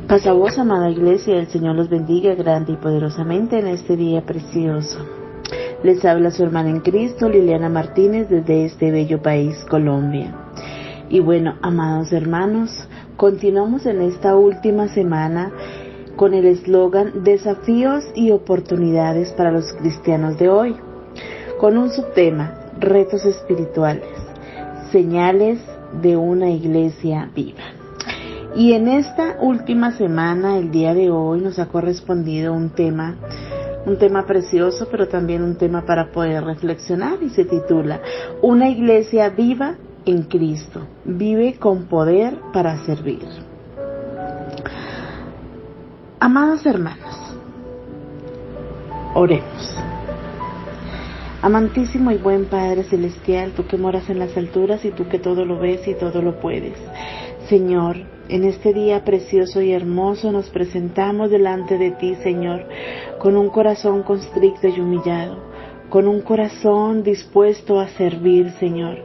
Paz a vos, amada Iglesia, el Señor los bendiga grande y poderosamente en este día precioso. Les habla su hermana en Cristo, Liliana Martínez, desde este bello país, Colombia. Y bueno, amados hermanos, continuamos en esta última semana con el eslogan Desafíos y oportunidades para los cristianos de hoy, con un subtema, Retos espirituales, señales de una iglesia viva. Y en esta última semana, el día de hoy, nos ha correspondido un tema precioso, pero también un tema para poder reflexionar, y se titula Una iglesia viva en Cristo, vive con poder para servir. Amados hermanos, oremos. Amantísimo y buen Padre Celestial, tú que moras en las alturas y tú que todo lo ves y todo lo puedes. Señor, en este día precioso y hermoso nos presentamos delante de ti, Señor, con un corazón constricto y humillado, con un corazón dispuesto a servir, Señor,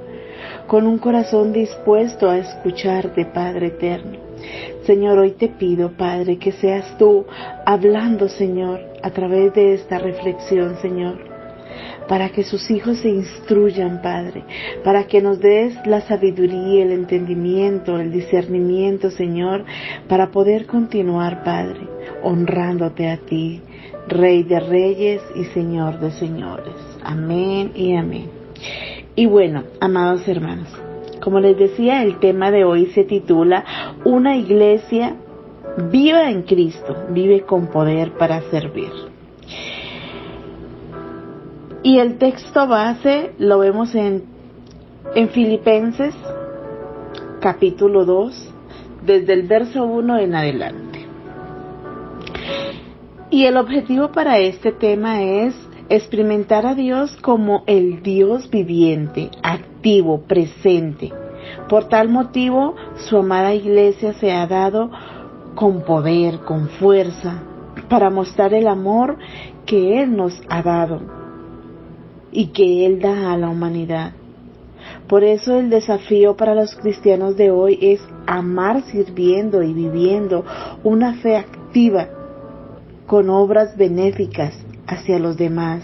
con un corazón dispuesto a escucharte, Padre eterno. Señor, hoy te pido, Padre, que seas tú hablando, Señor, a través de esta reflexión, Señor, para que sus hijos se instruyan, Padre, para que nos des la sabiduría, el entendimiento, el discernimiento, Señor, para poder continuar, Padre, honrándote a ti, Rey de Reyes y Señor de Señores. Amén y amén. Y bueno, amados hermanos, como les decía, el tema de hoy se titula Una iglesia viva en Cristo, vive con poder para servir. Y el texto base lo vemos en Filipenses capítulo 2, desde el verso 1 en adelante. Y el objetivo para este tema es experimentar a Dios como el Dios viviente, activo, presente. Por tal motivo, su amada iglesia se ha dado con poder, con fuerza, para mostrar el amor que Él nos ha dado y que Él da a la humanidad. Por eso el desafío para los cristianos de hoy es amar sirviendo y viviendo una fe activa con obras benéficas hacia los demás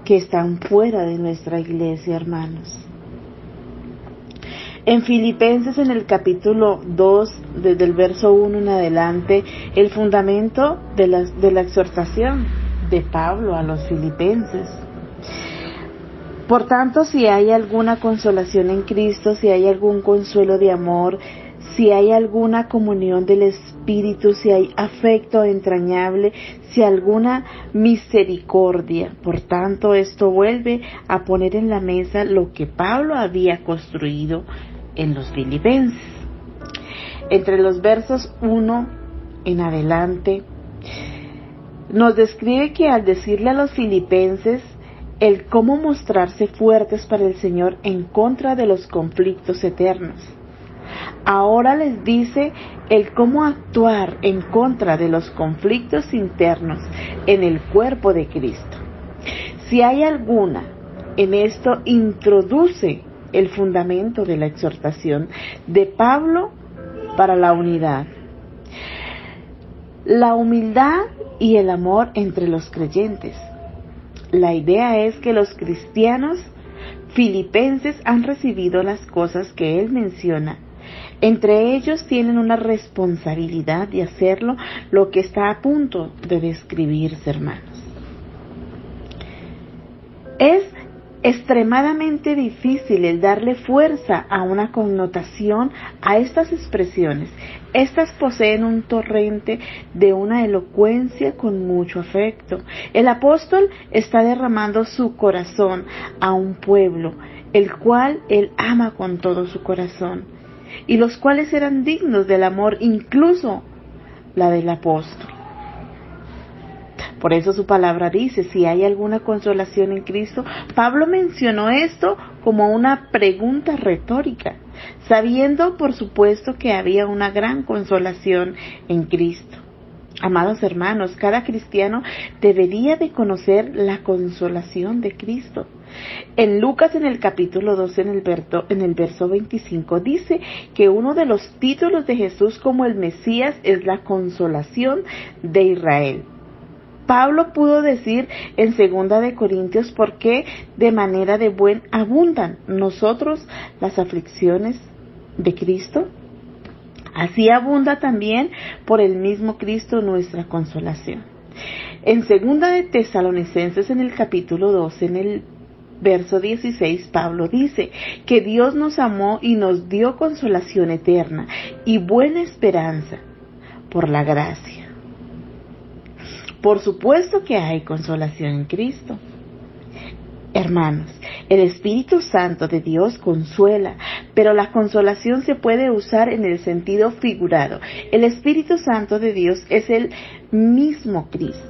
que están fuera de nuestra iglesia, hermanos. En Filipenses, en el capítulo 2, desde el verso 1 en adelante, el fundamento de la exhortación de Pablo a los filipenses. Por tanto, si hay alguna consolación en Cristo, si hay algún consuelo de amor, si hay alguna comunión del Espíritu, si hay afecto entrañable, si alguna misericordia, por tanto, esto vuelve a poner en la mesa lo que Pablo había construido en los filipenses. Entre los versos 1 en adelante, nos describe que al decirle a los filipenses el cómo mostrarse fuertes para el Señor en contra de los conflictos eternos, ahora les dice el cómo actuar en contra de los conflictos internos en el cuerpo de Cristo. Si hay alguna, en esto introduce el fundamento de la exhortación de Pablo para la unidad, la humildad y el amor entre los creyentes. La idea es que los cristianos filipenses han recibido las cosas que él menciona. Entre ellos tienen una responsabilidad de hacerlo, lo que está a punto de describirse, hermanos. Es extremadamente difícil el darle fuerza a una connotación a estas expresiones. Estas poseen un torrente de una elocuencia con mucho afecto. El apóstol está derramando su corazón a un pueblo, el cual él ama con todo su corazón, y los cuales eran dignos del amor, incluso la del apóstol. Por eso su palabra dice, si hay alguna consolación en Cristo. Pablo mencionó esto como una pregunta retórica, sabiendo por supuesto que había una gran consolación en Cristo. Amados hermanos, cada cristiano debería de conocer la consolación de Cristo, En Lucas, en el capítulo 12, en el verso 25, dice que uno de los títulos de Jesús como el Mesías es la consolación de Israel. Pablo pudo decir en 2 de Corintios, porque de manera de buen abundan nosotros las aflicciones de Cristo. Así abunda también por el mismo Cristo nuestra consolación. En 2 de Tesalonicenses, en el capítulo 12, en el verso 16, Pablo dice que Dios nos amó y nos dio consolación eterna y buena esperanza por la gracia. Por supuesto que hay consolación en Cristo. Hermanos, el Espíritu Santo de Dios consuela, pero la consolación se puede usar en el sentido figurado. El Espíritu Santo de Dios es el mismo Cristo.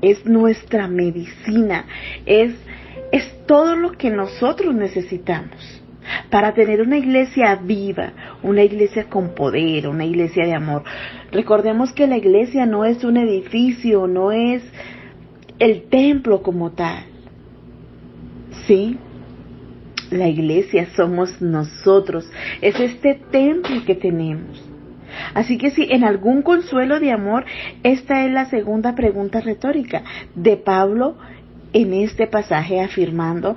Es nuestra medicina, es todo lo que nosotros necesitamos para tener una iglesia viva, una iglesia con poder, una iglesia de amor. Recordemos que la iglesia no es un edificio, no es el templo como tal. Sí, la iglesia somos nosotros, es este templo que tenemos. Así que si en algún consuelo de amor, esta es la segunda pregunta retórica de Pablo en este pasaje, afirmando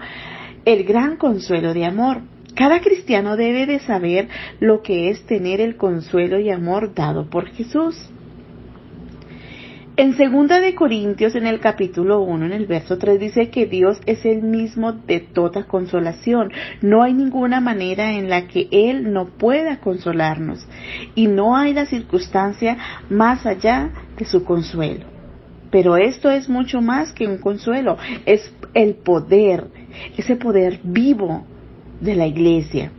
el gran consuelo de amor. Cada cristiano debe de saber lo que es tener el consuelo y amor dado por Jesús. En 2 de Corintios, en el capítulo 1, en el verso 3, dice que Dios es el mismo de toda consolación. No hay ninguna manera en la que Él no pueda consolarnos. Y no hay la circunstancia más allá de su consuelo. Pero esto es mucho más que un consuelo. Es el poder, ese poder vivo de la iglesia.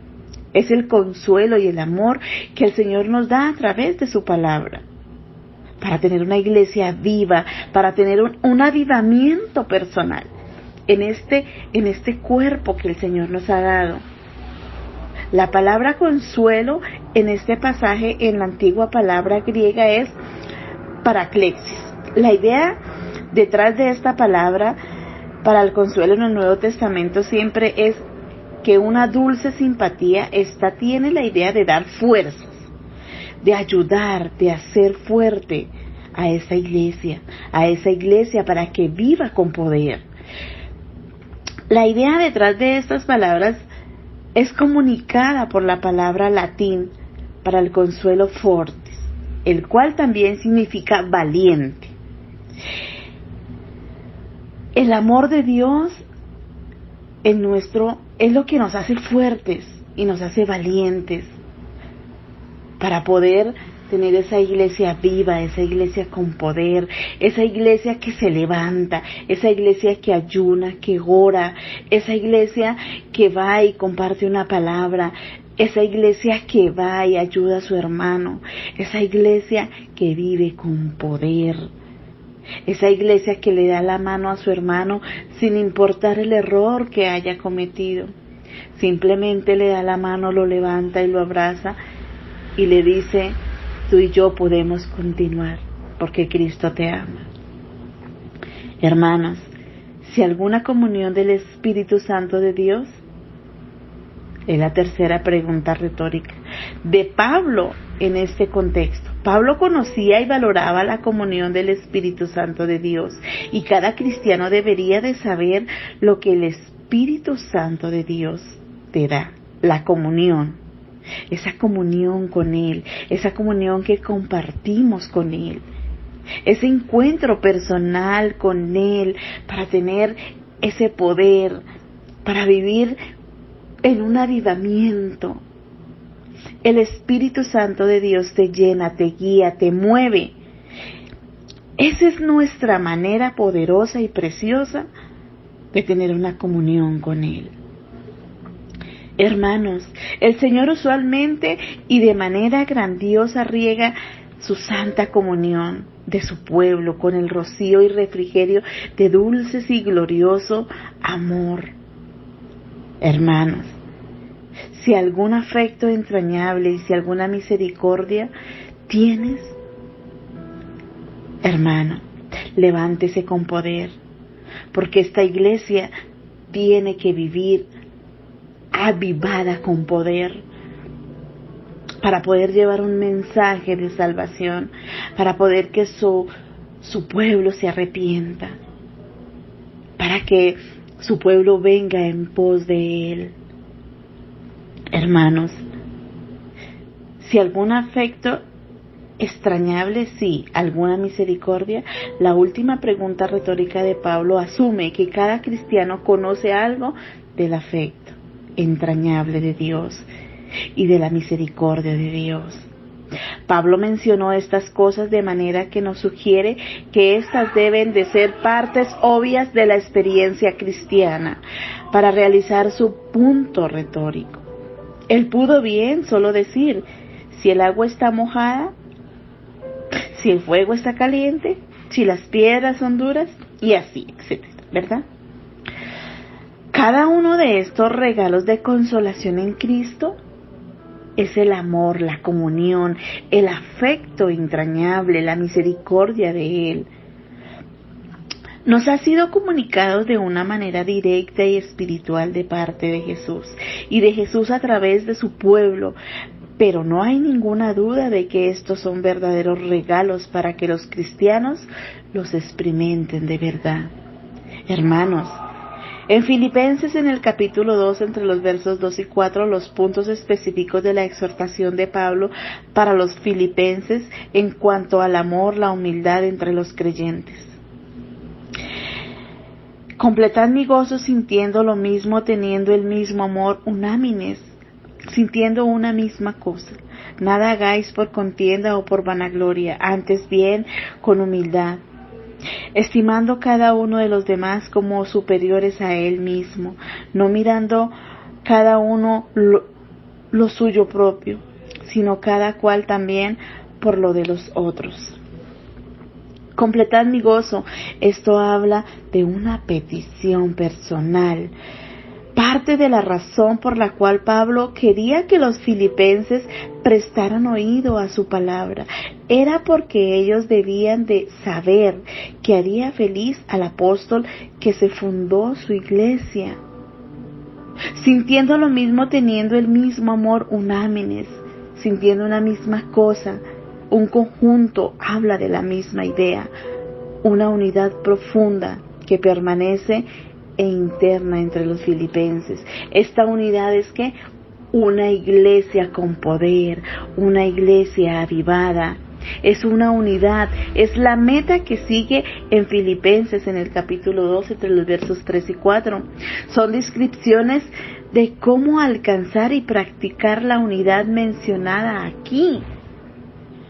Es el consuelo y el amor que el Señor nos da a través de su palabra. Para tener una iglesia viva, para tener un avivamiento personal en este cuerpo que el Señor nos ha dado. La palabra consuelo en este pasaje, en la antigua palabra griega, es paraklexis. La idea detrás de esta palabra para el consuelo en el Nuevo Testamento siempre es que una dulce simpatía, esta tiene la idea de dar fuerzas, de ayudar, de hacer fuerte a esa iglesia para que viva con poder. La idea detrás de estas palabras es comunicada por la palabra latín para el consuelo fortis, el cual también significa valiente. El amor de Dios es lo que nos hace fuertes y nos hace valientes para poder tener esa iglesia viva, esa iglesia con poder, esa iglesia que se levanta, esa iglesia que ayuna, que ora, esa iglesia que va y comparte una palabra, esa iglesia que va y ayuda a su hermano, esa iglesia que vive con poder, esa iglesia que le da la mano a su hermano sin importar el error que haya cometido. Simplemente le da la mano, lo levanta y lo abraza y le dice: tú y yo podemos continuar porque Cristo te ama. Hermanos, si alguna comunión del Espíritu Santo de Dios, es la tercera pregunta retórica de Pablo en este contexto. Pablo conocía y valoraba la comunión del Espíritu Santo de Dios, y cada cristiano debería de saber lo que el Espíritu Santo de Dios te da, la comunión. Esa comunión con Él, esa comunión que compartimos con Él, ese encuentro personal con Él para tener ese poder, para vivir en un avivamiento. El Espíritu Santo de Dios te llena, te guía, te mueve. Esa es nuestra manera poderosa y preciosa de tener una comunión con Él. Hermanos, el Señor usualmente y de manera grandiosa riega su santa comunión de su pueblo con el rocío y refrigerio de dulces y glorioso amor. Hermanos, si algún afecto entrañable y si alguna misericordia tienes, hermano, levántese con poder, porque esta iglesia tiene que vivir avivada con poder para poder llevar un mensaje de salvación, para poder que su pueblo se arrepienta, para que su pueblo venga en pos de Él. Hermanos, si algún afecto extrañable, sí, alguna misericordia, la última pregunta retórica de Pablo asume que cada cristiano conoce algo del afecto entrañable de Dios y de la misericordia de Dios. Pablo mencionó estas cosas de manera que nos sugiere que éstas deben de ser partes obvias de la experiencia cristiana para realizar su punto retórico. Él pudo bien solo decir, si el agua está mojada, si el fuego está caliente, si las piedras son duras, y así, etcétera, ¿verdad? Cada uno de estos regalos de consolación en Cristo es el amor, la comunión, el afecto entrañable, la misericordia de Él. Nos ha sido comunicado de una manera directa y espiritual de parte de Jesús y de Jesús a través de su pueblo, pero no hay ninguna duda de que estos son verdaderos regalos para que los cristianos los experimenten de verdad. Hermanos, en Filipenses, en el capítulo 2, entre los versos 2 y 4, los puntos específicos de la exhortación de Pablo para los filipenses en cuanto al amor, la humildad entre los creyentes. Completad mi gozo sintiendo lo mismo, teniendo el mismo amor, unánimes, sintiendo una misma cosa. Nada hagáis por contienda o por vanagloria, antes bien con humildad, estimando cada uno de los demás como superiores a él mismo, no mirando cada uno lo suyo propio, sino cada cual también por lo de los otros. Completad mi gozo. Esto habla de una petición personal. Parte de la razón por la cual Pablo quería que los filipenses prestaran oído a su palabra era porque ellos debían de saber que haría feliz al apóstol que se fundó su iglesia. Sintiendo lo mismo, teniendo el mismo amor, unánimes, sintiendo una misma cosa. Un conjunto habla de la misma idea, una unidad profunda que permanece e interna entre los filipenses. Esta unidad es que una iglesia con poder, una iglesia avivada, es una unidad, es la meta que sigue en Filipenses en el capítulo 2 entre los versos 3 y 4. Son descripciones de cómo alcanzar y practicar la unidad mencionada aquí.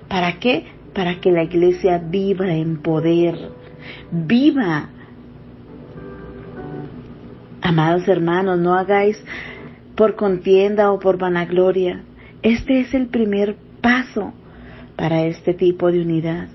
¿Para qué? Para que la iglesia viva en poder, viva. Amados hermanos, no hagáis por contienda o por vanagloria. Este es el primer paso para este tipo de unidad.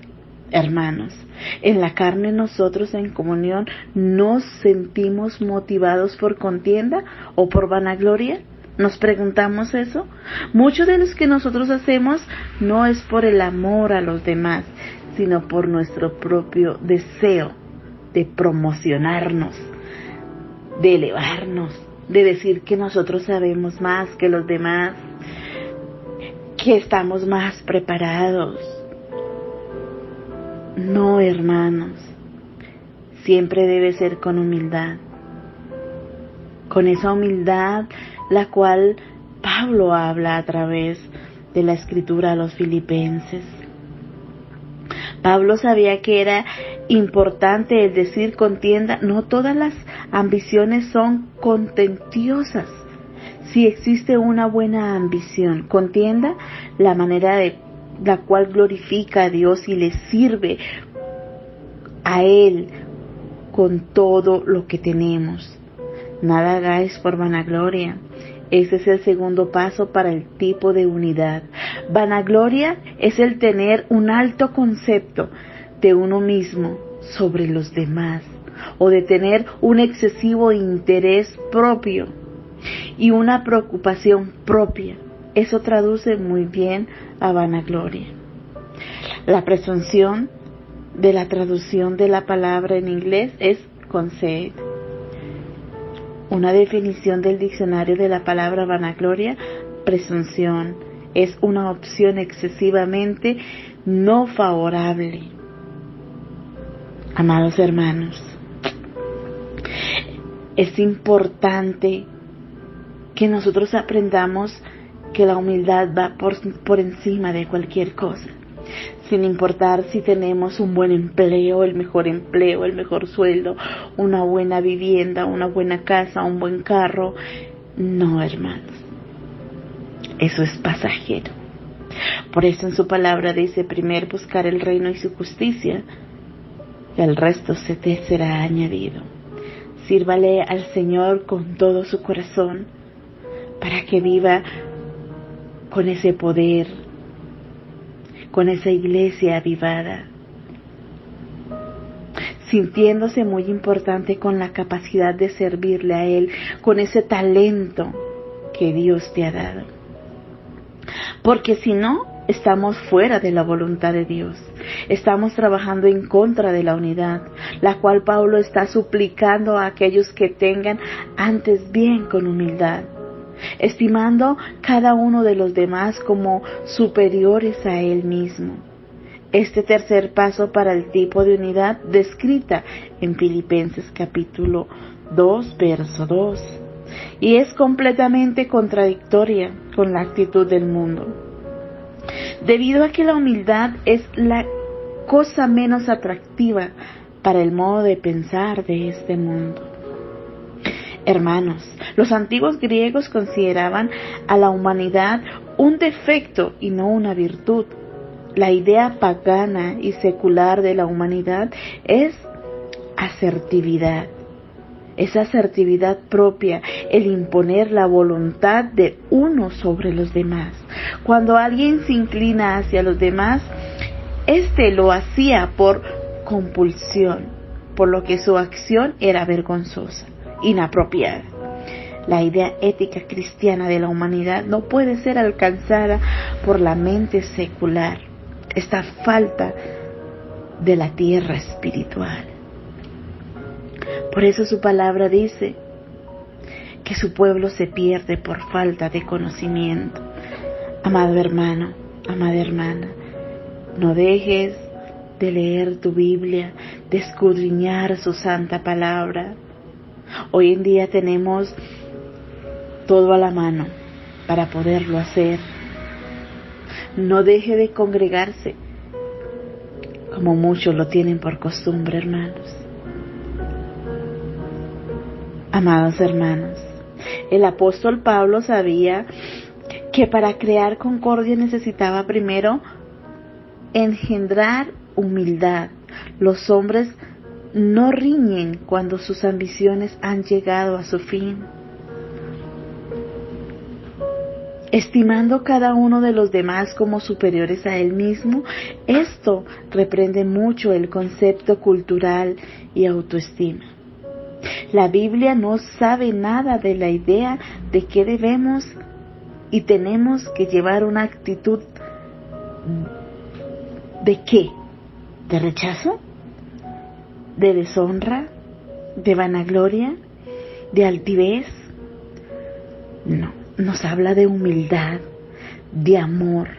Hermanos, en la carne nosotros en comunión nos sentimos motivados por contienda o por vanagloria. ¿Nos preguntamos eso? Mucho de lo que nosotros hacemos no es por el amor a los demás, sino por nuestro propio deseo de promocionarnos, de elevarnos, de decir que nosotros sabemos más que los demás, que estamos más preparados. No, hermanos, siempre debe ser con humildad, con esa humildad la cual Pablo habla a través de la escritura a los filipenses. Pablo sabía que era importante el decir contienda. No todas las ambiciones son contentiosas. Si existe una buena ambición, contienda, la manera de la cual glorifica a Dios y le sirve a Él con todo lo que tenemos. Nada hagáis por vanagloria. Ese es el segundo paso para el tipo de unidad. Vanagloria es el tener un alto concepto de uno mismo sobre los demás, o de tener un excesivo interés propio y una preocupación propia. Eso traduce muy bien a vanagloria. La presunción de la traducción de la palabra en inglés es conceit. Una definición del diccionario de la palabra vanagloria: presunción. Es una opción excesivamente no favorable. Amados hermanos, es importante que nosotros aprendamos que la humildad va por encima de cualquier cosa, sin importar si tenemos un buen empleo, el mejor sueldo, una buena vivienda, una buena casa, un buen carro. No, hermanos, eso es pasajero. Por eso en su palabra dice: primero buscar el reino y su justicia, y el resto se te será añadido. Sírvale al Señor con todo su corazón, para que viva con ese poder, con esa iglesia avivada, sintiéndose muy importante, con la capacidad de servirle a Él, con ese talento que Dios te ha dado. Porque si no, estamos fuera de la voluntad de Dios. Estamos trabajando en contra de la unidad, la cual Pablo está suplicando a aquellos que tengan antes bien con humildad, estimando cada uno de los demás como superiores a él mismo. Este tercer paso para el tipo de unidad descrita en Filipenses capítulo 2, verso 2, y es completamente contradictoria con la actitud del mundo, debido a que la humildad es la cosa menos atractiva para el modo de pensar de este mundo. Hermanos, los antiguos griegos consideraban a la humanidad un defecto y no una virtud. La idea pagana y secular de la humanidad es asertividad. Esa asertividad propia, el imponer la voluntad de uno sobre los demás. Cuando alguien se inclina hacia los demás, éste lo hacía por compulsión, por lo que su acción era vergonzosa, inapropiada. La idea ética cristiana de la humanidad no puede ser alcanzada por la mente secular. Esta falta de la tierra espiritual. Por eso su palabra dice que su pueblo se pierde por falta de conocimiento. Amado hermano, amada hermana, no dejes de leer tu Biblia, de escudriñar su santa palabra. Hoy en día tenemos todo a la mano para poderlo hacer. No deje de congregarse, como muchos lo tienen por costumbre, hermanos. Amados hermanos, el apóstol Pablo sabía que para crear concordia necesitaba primero engendrar humildad. Los hombres no riñen cuando sus ambiciones han llegado a su fin. Estimando cada uno de los demás como superiores a él mismo, esto reprende mucho el concepto cultural y autoestima. La Biblia no sabe nada de la idea de que debemos y tenemos que llevar una actitud ¿de qué? ¿De rechazo? ¿De deshonra? ¿De vanagloria? ¿De altivez? No, nos habla de humildad, de amor.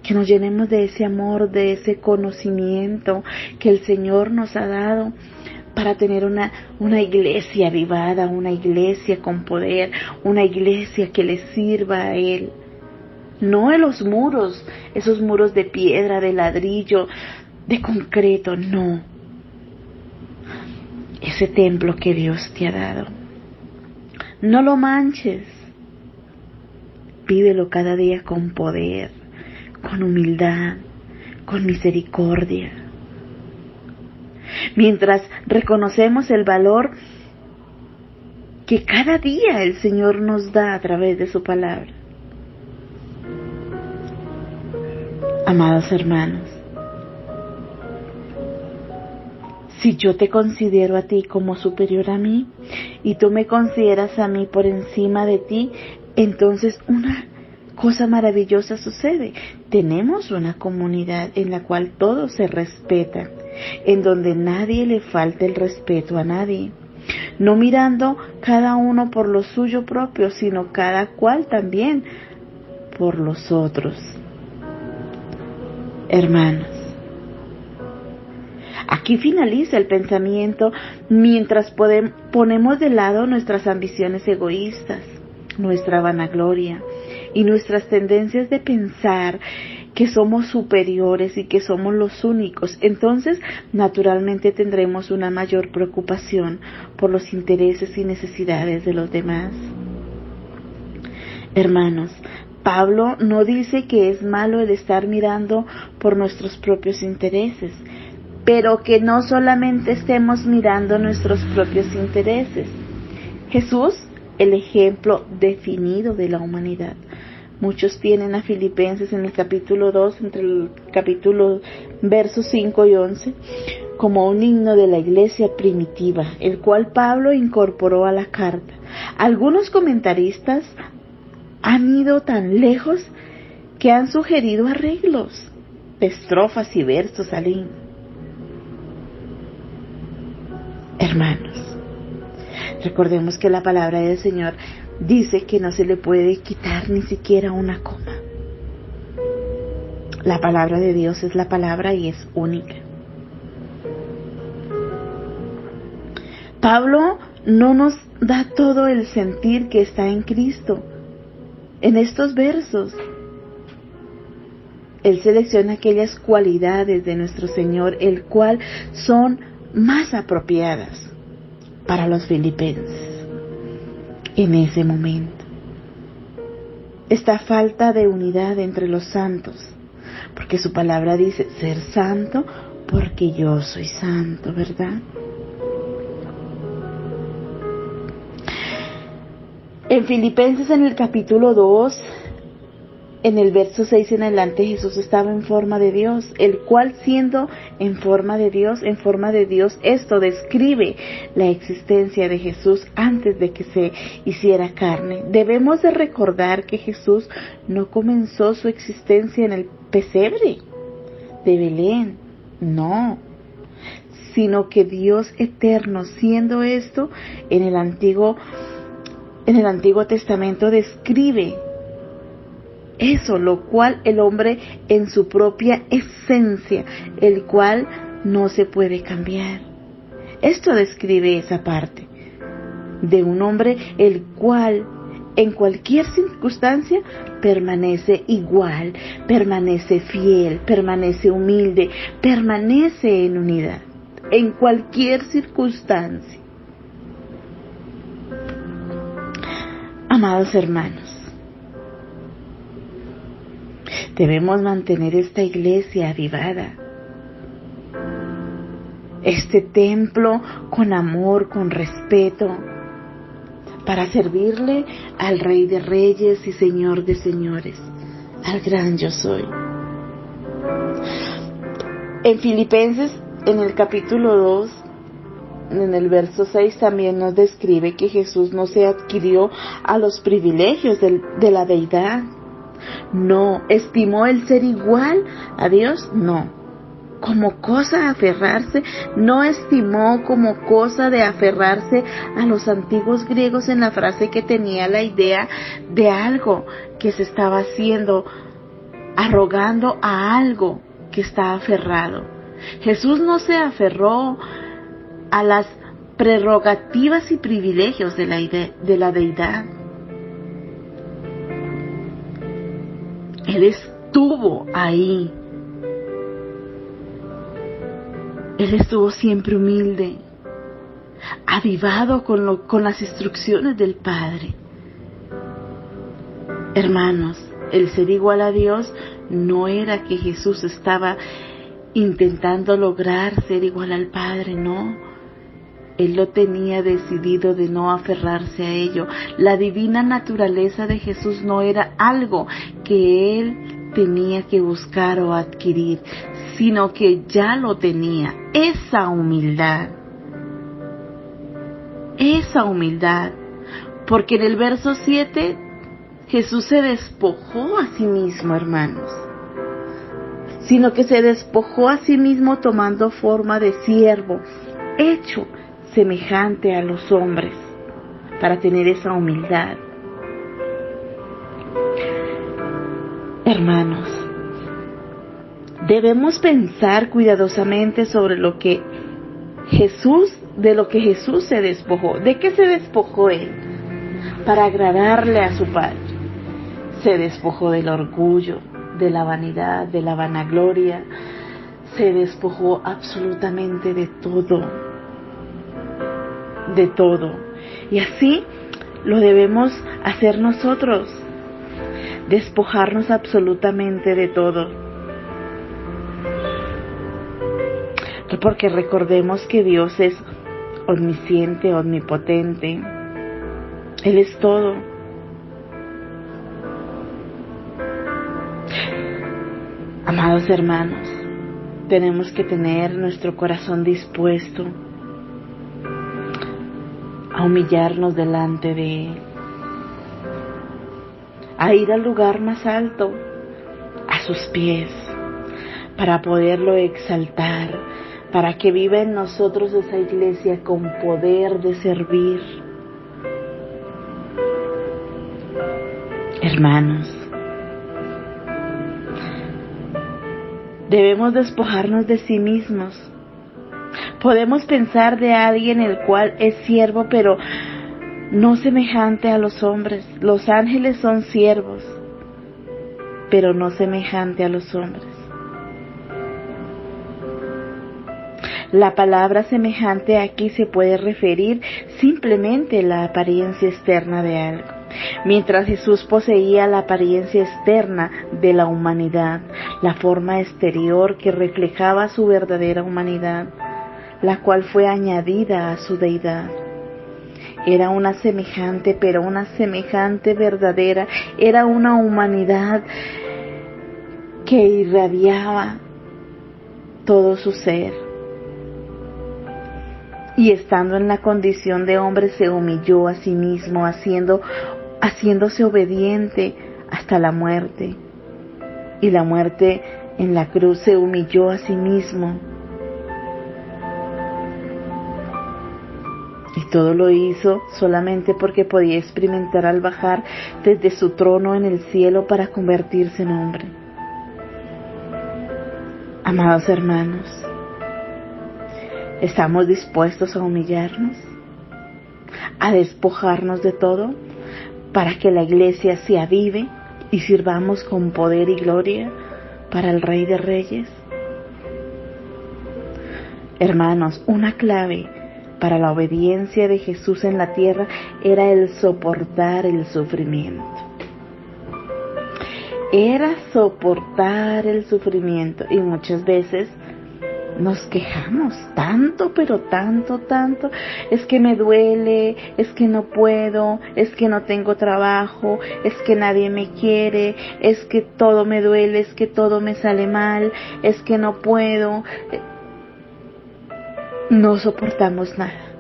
Que nos llenemos de ese amor, de ese conocimiento que el Señor nos ha dado para tener una iglesia avivada, una iglesia con poder, una iglesia que le sirva a Él. No en los muros, esos muros de piedra, de ladrillo, de concreto, no. Ese templo que Dios te ha dado. No lo manches. Vívelo cada día con poder, con humildad, con misericordia. Mientras reconocemos el valor que cada día el Señor nos da a través de su palabra. Amados hermanos, si yo te considero a ti como superior a mí y tú me consideras a mí por encima de ti, entonces una cosa maravillosa sucede. Tenemos una comunidad en la cual todos se respetan, en donde nadie le falta el respeto a nadie. no mirando cada uno por lo suyo propio, sino cada cual también por los otros. Hermanos, aquí finaliza el pensamiento mientras ponemos de lado nuestras ambiciones egoístas, nuestra vanagloria y nuestras tendencias de pensar que somos superiores y que somos los únicos. Entonces, naturalmente tendremos una mayor preocupación por los intereses y necesidades de los demás. Hermanos, Pablo no dice que es malo el estar mirando por nuestros propios intereses, pero que no solamente estemos mirando nuestros propios intereses. Jesús, el ejemplo definido de la humanidad. Muchos tienen a Filipenses en el capítulo 2, entre el capítulo versos 5 y 11, como un himno de la iglesia primitiva, el cual Pablo incorporó a la carta. Algunos comentaristas han ido tan lejos que han sugerido arreglos de estrofas y versos al himno. Hermanos, recordemos que la palabra del Señor dice que no se le puede quitar ni siquiera una coma. La palabra de Dios es la palabra y es única. Pablo no nos da todo el sentir que está en Cristo. En estos versos, él selecciona aquellas cualidades de nuestro Señor, el cual son más apropiadas para los filipenses en ese momento. Esta falta de unidad entre los santos, porque su palabra dice, ser santo porque yo soy santo, ¿verdad? En Filipenses, en el capítulo 2, en el verso 6 en adelante, Jesús estaba en forma de Dios, el cual siendo en forma de Dios, esto describe la existencia de Jesús antes de que se hiciera carne. Debemos de recordar que Jesús no comenzó su existencia en el pesebre de Belén, no, sino que Dios eterno, siendo esto, en el Antiguo Testamento describe eso, lo cual el hombre en su propia esencia, el cual no se puede cambiar. Esto describe esa parte de un hombre el cual en cualquier circunstancia permanece igual, permanece fiel, permanece humilde, permanece en unidad, en cualquier circunstancia. Amados hermanos, debemos mantener esta iglesia avivada, este templo con amor, con respeto, para servirle al Rey de Reyes y Señor de Señores, al gran yo soy. En Filipenses, en el capítulo 2, en el verso 6 también nos describe que Jesús no se adquirió a los privilegios de la deidad. No, estimó el ser igual a Dios, no, como cosa a aferrarse, no estimó como cosa de aferrarse a los antiguos griegos en la frase que tenía la idea de algo que se estaba haciendo, arrogando a algo que está aferrado. Jesús no se aferró a las prerrogativas y privilegios de la deidad. Él estuvo ahí. Él estuvo siempre humilde, avivado con las instrucciones del Padre. Hermanos, el ser igual a Dios no era que Jesús estaba intentando lograr ser igual al Padre, no. Él lo tenía decidido de no aferrarse a ello. La divina naturaleza de Jesús no era algo que Él tenía que buscar o adquirir, sino que ya lo tenía. Esa humildad. Porque en el verso 7, Jesús se despojó a sí mismo, hermanos. Sino que se despojó a sí mismo tomando forma de siervo, hecho semejante a los hombres, para tener esa humildad. Hermanos, debemos pensar cuidadosamente sobre de lo que Jesús se despojó. ¿De qué se despojó Él? Para agradarle a su Padre. Se despojó del orgullo, de la vanidad, de la vanagloria. Se despojó absolutamente de todo. De todo. Y así lo debemos hacer nosotros. Despojarnos absolutamente de todo. Porque recordemos que Dios es omnisciente, omnipotente. Él es todo. Amados hermanos, tenemos que tener nuestro corazón dispuesto a humillarnos delante de Él, a ir al lugar más alto, a sus pies, para poderlo exaltar, para que viva en nosotros esa iglesia con poder de servir. Hermanos, debemos despojarnos de sí mismos. Podemos pensar de alguien el cual es siervo, pero no semejante a los hombres. Los ángeles son siervos, pero no semejante a los hombres. La palabra semejante aquí se puede referir simplemente a la apariencia externa de algo. Mientras Jesús poseía la apariencia externa de la humanidad, la forma exterior que reflejaba su verdadera humanidad, la cual fue añadida a su deidad. Era una semejante, pero una semejante verdadera, era una humanidad que irradiaba todo su ser. Y estando en la condición de hombre se humilló a sí mismo, haciéndose obediente hasta la muerte. Y la muerte en la cruz se humilló a sí mismo. Y todo lo hizo solamente porque podía experimentar al bajar desde su trono en el cielo para convertirse en hombre. Amados hermanos, ¿estamos dispuestos a humillarnos? ¿A despojarnos de todo? Para que la iglesia se avive y sirvamos con poder y gloria para el Rey de Reyes. Hermanos, una clave para la obediencia de Jesús en la tierra era el soportar el sufrimiento. Era soportar el sufrimiento. Y muchas veces nos quejamos tanto, pero tanto, es que me duele, es que no puedo, es que no tengo trabajo, es que nadie me quiere, es que todo me duele, es que todo me sale mal, es que no puedo. No soportamos nada.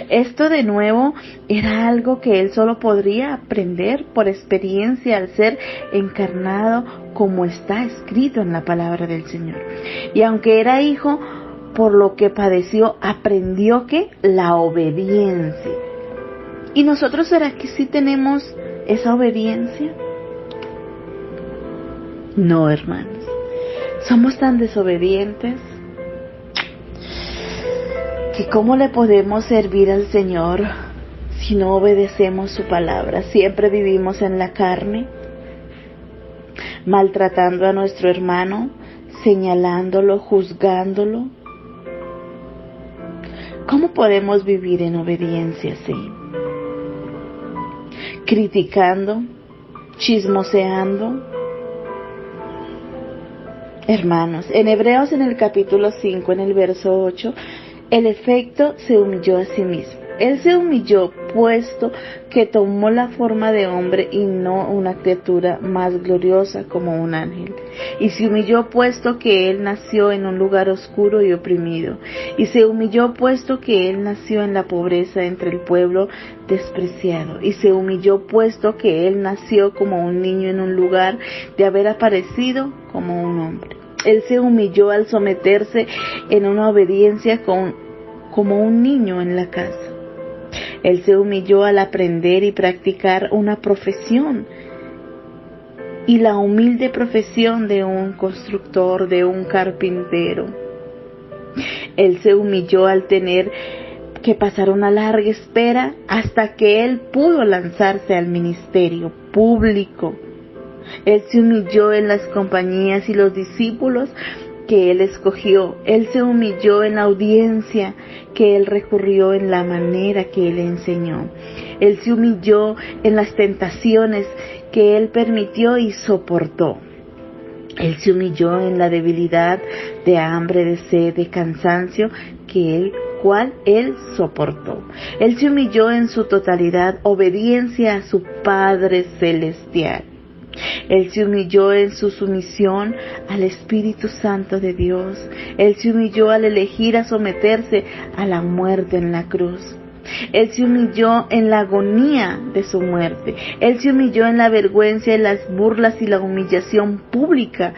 Esto de nuevo era algo que él solo podría aprender por experiencia al ser encarnado, como está escrito en la palabra del Señor. Y aunque era hijo, por lo que padeció, aprendió que la obediencia. ¿Y nosotros será que sí tenemos esa obediencia? No, hermanos. Somos tan desobedientes que ¿cómo le podemos servir al Señor si no obedecemos su palabra? Siempre vivimos en la carne, maltratando a nuestro hermano, señalándolo, juzgándolo. ¿Cómo podemos vivir en obediencia así? Criticando, chismoseando. Hermanos, en Hebreos en el capítulo 5, en el verso 8, el efecto se humilló a sí mismo. Él se humilló puesto que tomó la forma de hombre y no una criatura más gloriosa como un ángel. Y se humilló puesto que él nació en un lugar oscuro y oprimido. Y se humilló puesto que él nació en la pobreza entre el pueblo despreciado. Y se humilló puesto que él nació como un niño en un lugar de haber aparecido como un hombre. Él se humilló al someterse en una obediencia como un niño en la casa. Él se humilló al aprender y practicar una profesión, y la humilde profesión de un constructor, de un carpintero. Él se humilló al tener que pasar una larga espera hasta que él pudo lanzarse al ministerio público. Él se humilló en las compañías y los discípulos que él escogió. Él se humilló en la audiencia que él recurrió, en la manera que él enseñó. Él se humilló en las tentaciones que él permitió y soportó. Él se humilló en la debilidad de hambre, de sed, de cansancio cual él soportó. Él se humilló en su totalidad, obediencia a su Padre Celestial. Él se humilló en su sumisión al Espíritu Santo de Dios. Él se humilló al elegir a someterse a la muerte en la cruz. Él se humilló en la agonía de su muerte. Él se humilló en la vergüenza, en las burlas y la humillación pública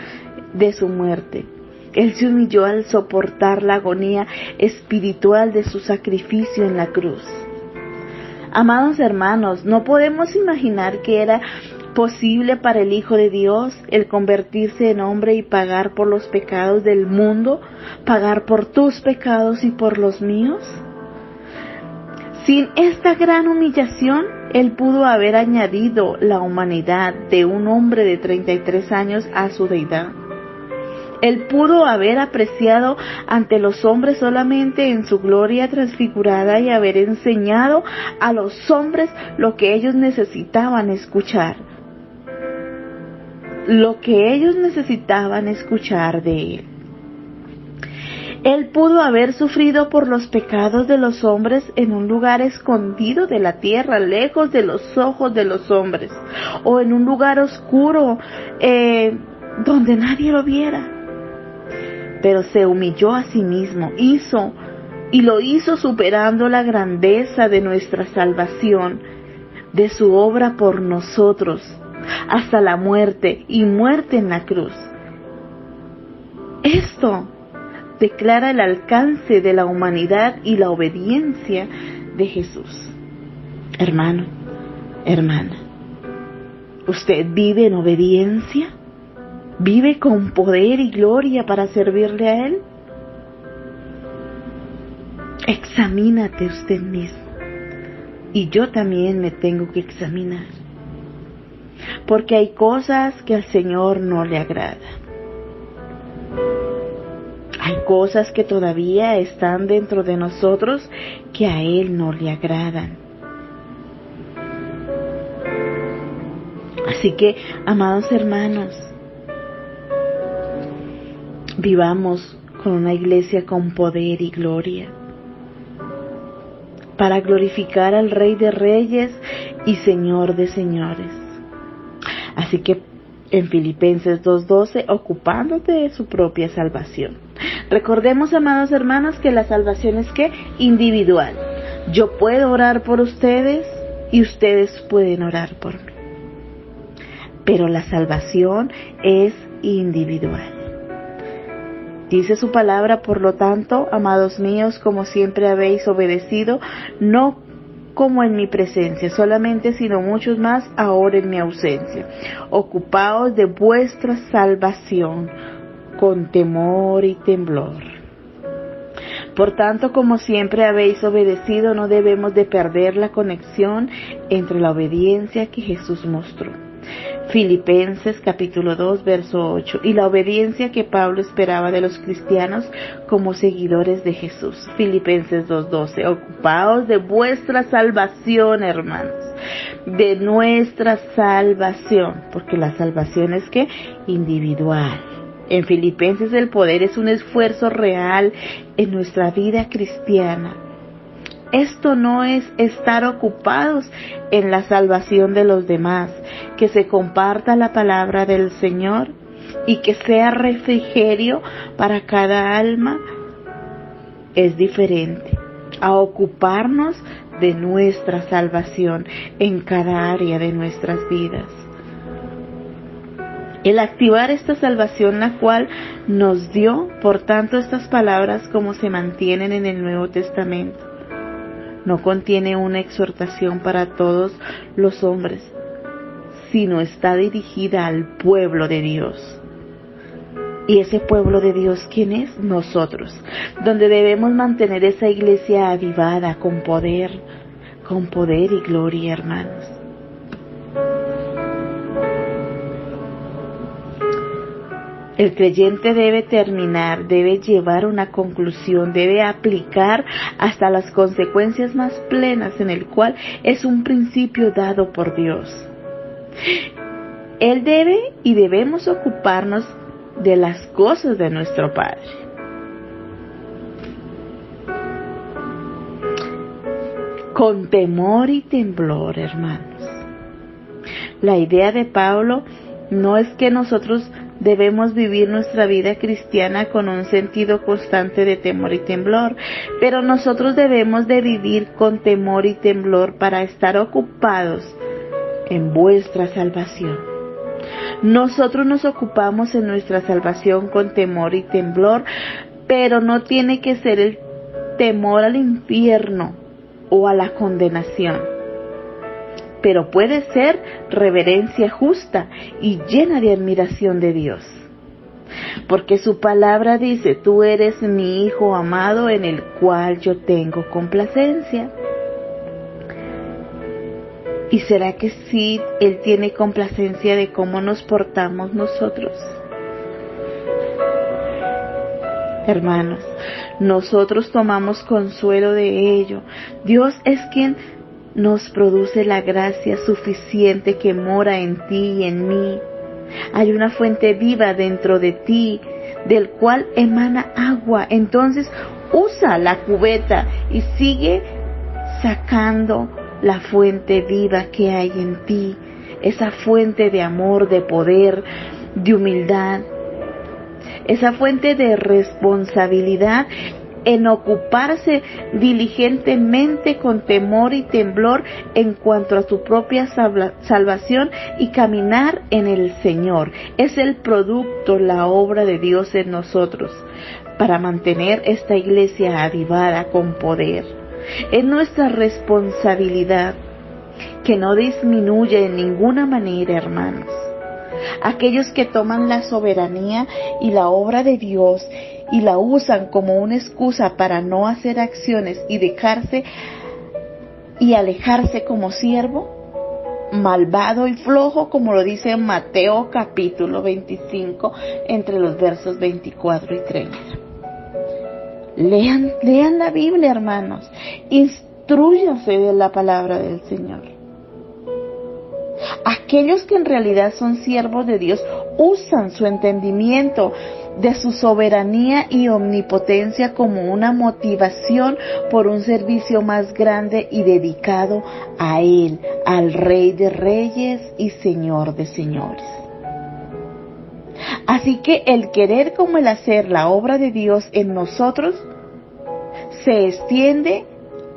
de su muerte. Él se humilló al soportar la agonía espiritual de su sacrificio en la cruz. Amados hermanos, no podemos imaginar que era posible para el Hijo de Dios el convertirse en hombre y pagar por los pecados del mundo, pagar por tus pecados y por los míos. Sin esta gran humillación, Él pudo haber añadido la humanidad de un hombre de 33 años a su deidad. Él pudo haber apreciado ante los hombres solamente en su gloria transfigurada y haber enseñado a los hombres lo que ellos necesitaban escuchar. Lo que ellos necesitaban escuchar de Él. Él pudo haber sufrido por los pecados de los hombres en un lugar escondido de la tierra, lejos de los ojos de los hombres, o en un lugar oscuro donde nadie lo viera. Pero se humilló a sí mismo, lo hizo superando la grandeza de nuestra salvación, de su obra por nosotros, hasta la muerte y muerte en la cruz. Esto declara el alcance de la humanidad y la obediencia de Jesús. Hermano, hermana, ¿usted vive en obediencia? ¿Vive con poder y gloria para servirle a Él? Examínate usted mismo. Y yo también me tengo que examinar. Porque hay cosas que al Señor no le agradan. Hay cosas que todavía están dentro de nosotros que a Él no le agradan. Así que, amados hermanos, vivamos con una iglesia con poder y gloria, para glorificar al Rey de Reyes y Señor de Señores. Así que en Filipenses 2:12, ocupándote de su propia salvación. Recordemos, amados hermanos, que la salvación es ¿qué? Individual. Yo puedo orar por ustedes y ustedes pueden orar por mí. Pero la salvación es individual. Dice su palabra, por lo tanto, amados míos, como siempre habéis obedecido, no como en mi presencia solamente, sino muchos más ahora en mi ausencia. Ocupaos de vuestra salvación con temor y temblor. Por tanto, como siempre habéis obedecido, no debemos de perder la conexión entre la obediencia que Jesús mostró. Filipenses capítulo 2, verso 8, y la obediencia que Pablo esperaba de los cristianos como seguidores de Jesús. Filipenses 2:12, ocupaos de vuestra salvación, hermanos, de nuestra salvación, porque la salvación es ¿qué? Individual. En Filipenses el poder es un esfuerzo real en nuestra vida cristiana. Esto no es estar ocupados en la salvación de los demás, que se comparta la palabra del Señor y que sea refrigerio para cada alma. Es diferente a ocuparnos de nuestra salvación en cada área de nuestras vidas. El activar esta salvación, la cual nos dio, por tanto, estas palabras como se mantienen en el Nuevo Testamento, no contiene una exhortación para todos los hombres, sino está dirigida al pueblo de Dios. Y ese pueblo de Dios, ¿quién es? Nosotros, donde debemos mantener esa iglesia avivada con poder y gloria, hermanos. El creyente debe terminar, debe llevar una conclusión, debe aplicar hasta las consecuencias más plenas, en el cual es un principio dado por Dios. Él debe y debemos ocuparnos de las cosas de nuestro Padre. Con temor y temblor, hermanos. La idea de Pablo no es que nosotros debemos vivir nuestra vida cristiana con un sentido constante de temor y temblor, pero nosotros debemos de vivir con temor y temblor para estar ocupados en vuestra salvación. Nosotros nos ocupamos en nuestra salvación con temor y temblor, pero no tiene que ser el temor al infierno o a la condenación, pero puede ser reverencia justa y llena de admiración de Dios, porque su palabra dice: tú eres mi Hijo amado en el cual yo tengo complacencia. ¿Y será que sí Él tiene complacencia de cómo nos portamos nosotros? Hermanos, nosotros tomamos consuelo de ello. Dios es quien nos produce la gracia suficiente que mora en ti y en mí. Hay una fuente viva dentro de ti, del cual emana agua. Entonces usa la cubeta y sigue sacando la fuente viva que hay en ti, esa fuente de amor, de poder, de humildad, esa fuente de responsabilidad en ocuparse diligentemente con temor y temblor en cuanto a tu propia salvación y caminar en el Señor. Es el producto, la obra de Dios en nosotros para mantener esta iglesia avivada con poder. Es nuestra responsabilidad, que no disminuye en ninguna manera, hermanos. Aquellos que toman la soberanía y la obra de Dios y la usan como una excusa para no hacer acciones y dejarse y alejarse como siervo, malvado y flojo, como lo dice en Mateo capítulo 25, entre los versos 24 y 30. Lean la Biblia, hermanos. Instrúyanse de la palabra del Señor. Aquellos que en realidad son siervos de Dios usan su entendimiento de su soberanía y omnipotencia como una motivación por un servicio más grande y dedicado a Él, al Rey de Reyes y Señor de Señores. Así que el querer como el hacer la obra de Dios en nosotros se extiende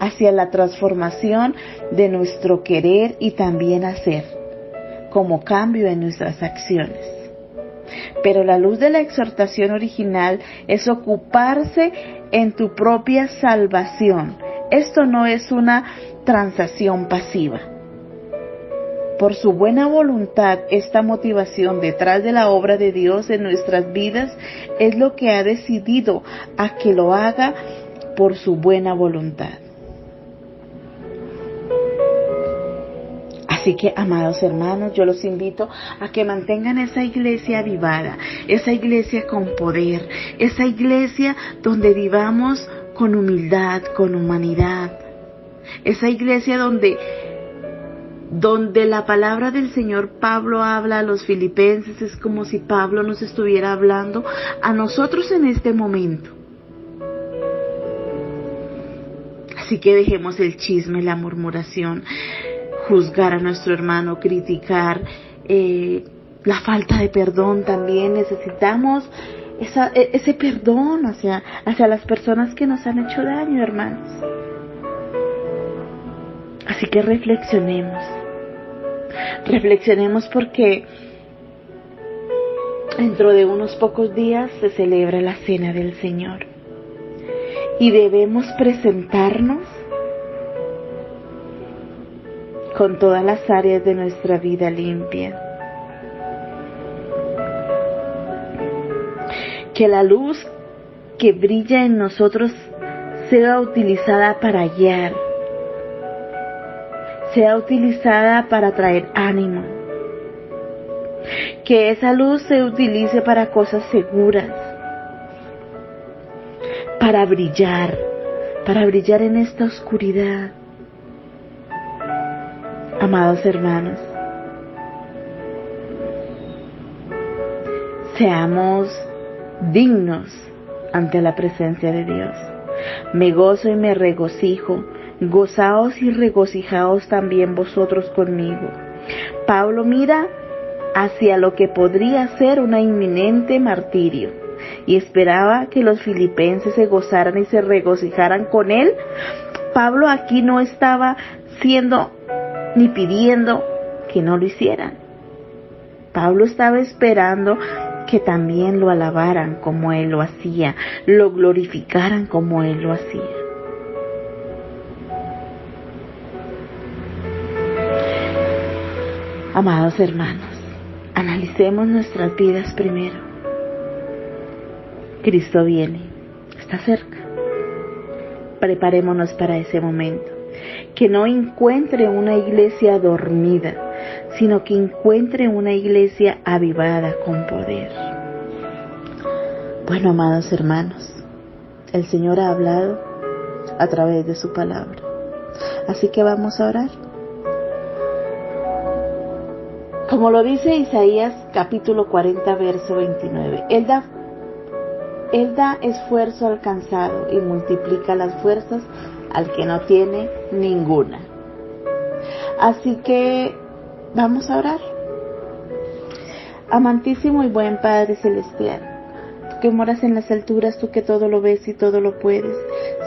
hacia la transformación de nuestro querer y también hacer, como cambio en nuestras acciones. Pero la luz de la exhortación original es ocuparse en tu propia salvación. Esto no es una transacción pasiva. Por su buena voluntad, esta motivación detrás de la obra de Dios en nuestras vidas es lo que ha decidido a que lo haga por su buena voluntad. Así que, amados hermanos, yo los invito a que mantengan esa iglesia avivada, esa iglesia con poder, esa iglesia donde vivamos con humildad, con humanidad, esa iglesia donde la palabra del Señor, Pablo habla a los filipenses, es como si Pablo nos estuviera hablando a nosotros en este momento. Así que dejemos el chisme, la murmuración, juzgar a nuestro hermano, criticar, la falta de perdón también. Necesitamos ese perdón hacia las personas que nos han hecho daño, hermanos. Así que reflexionemos porque Dentro de unos pocos días se celebra la Cena del Señor y debemos presentarnos con todas las áreas de nuestra vida limpia. Que la luz que brilla en nosotros sea utilizada para guiar, sea utilizada para traer ánimo. Que esa luz se utilice para cosas seguras, para brillar en esta oscuridad. Amados hermanos, seamos dignos ante la presencia de Dios. Me gozo y me regocijo, gozaos y regocijaos también vosotros conmigo. Pablo mira hacia lo que podría ser un inminente martirio y esperaba que los filipenses se gozaran y se regocijaran con él. Pablo aquí no estaba siendo ni pidiendo que no lo hicieran. Pablo estaba esperando que también lo alabaran como él lo hacía, lo glorificaran como él lo hacía. Amados hermanos, analicemos nuestras vidas primero. Cristo viene, está cerca. Preparémonos para ese momento. Que no encuentre una iglesia dormida, sino que encuentre una iglesia avivada con poder. Bueno, amados hermanos, el Señor ha hablado a través de su palabra. Así que vamos a orar. Como lo dice Isaías capítulo 40, verso 29, Él da esfuerzo al cansado y multiplica las fuerzas al que no tiene ninguna. Así que vamos a orar. Amantísimo y buen Padre Celestial, tú que moras en las alturas, tú que todo lo ves y todo lo puedes.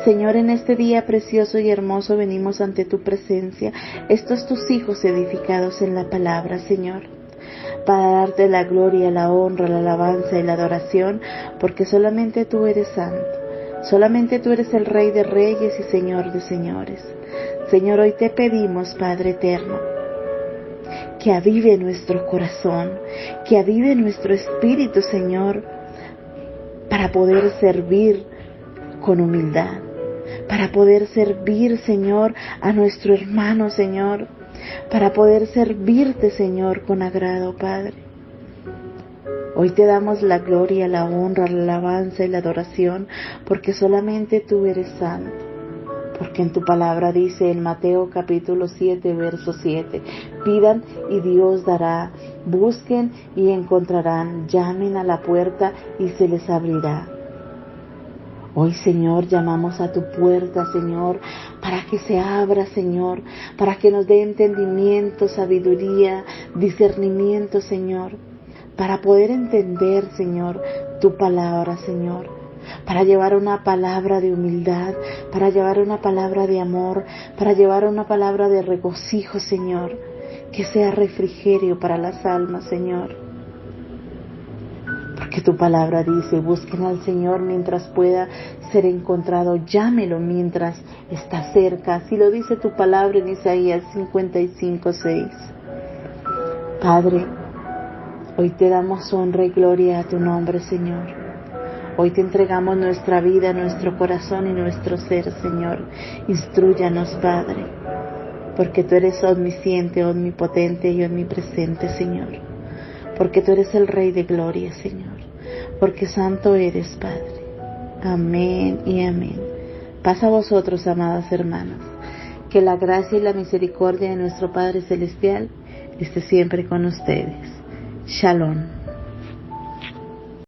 Señor, en este día precioso y hermoso venimos ante tu presencia, estos tus hijos edificados en la palabra, Señor, para darte la gloria, la honra, la alabanza y la adoración, porque solamente tú eres santo. Solamente tú eres el Rey de Reyes y Señor de Señores. Señor, hoy te pedimos, Padre eterno, que avive nuestro corazón, que avive nuestro espíritu, Señor, para poder servir con humildad, para poder servir, Señor, a nuestro hermano, Señor, para poder servirte, Señor, con agrado, Padre. Hoy te damos la gloria, la honra, la alabanza y la adoración, porque solamente tú eres santo. Porque en tu palabra dice en Mateo capítulo 7, verso 7, pidan y Dios dará, busquen y encontrarán, llamen a la puerta y se les abrirá. Hoy, Señor, llamamos a tu puerta, Señor, para que se abra, Señor, para que nos dé entendimiento, sabiduría, discernimiento, Señor, para poder entender, Señor, tu palabra, Señor, para llevar una palabra de humildad, para llevar una palabra de amor, para llevar una palabra de regocijo, Señor, que sea refrigerio para las almas, Señor. Porque tu palabra dice, busquen al Señor mientras pueda ser encontrado, llámelo mientras está cerca. Así lo dice tu palabra en Isaías 55:6. Padre, hoy te damos honra y gloria a tu nombre, Señor. Hoy te entregamos nuestra vida, nuestro corazón y nuestro ser, Señor. Instrúyanos, Padre, porque tú eres omnisciente, omnipotente y omnipresente, Señor. Porque tú eres el Rey de gloria, Señor. Porque santo eres, Padre. Amén y amén. Paz a vosotros, amadas hermanas. Que la gracia y la misericordia de nuestro Padre Celestial esté siempre con ustedes. Shalom.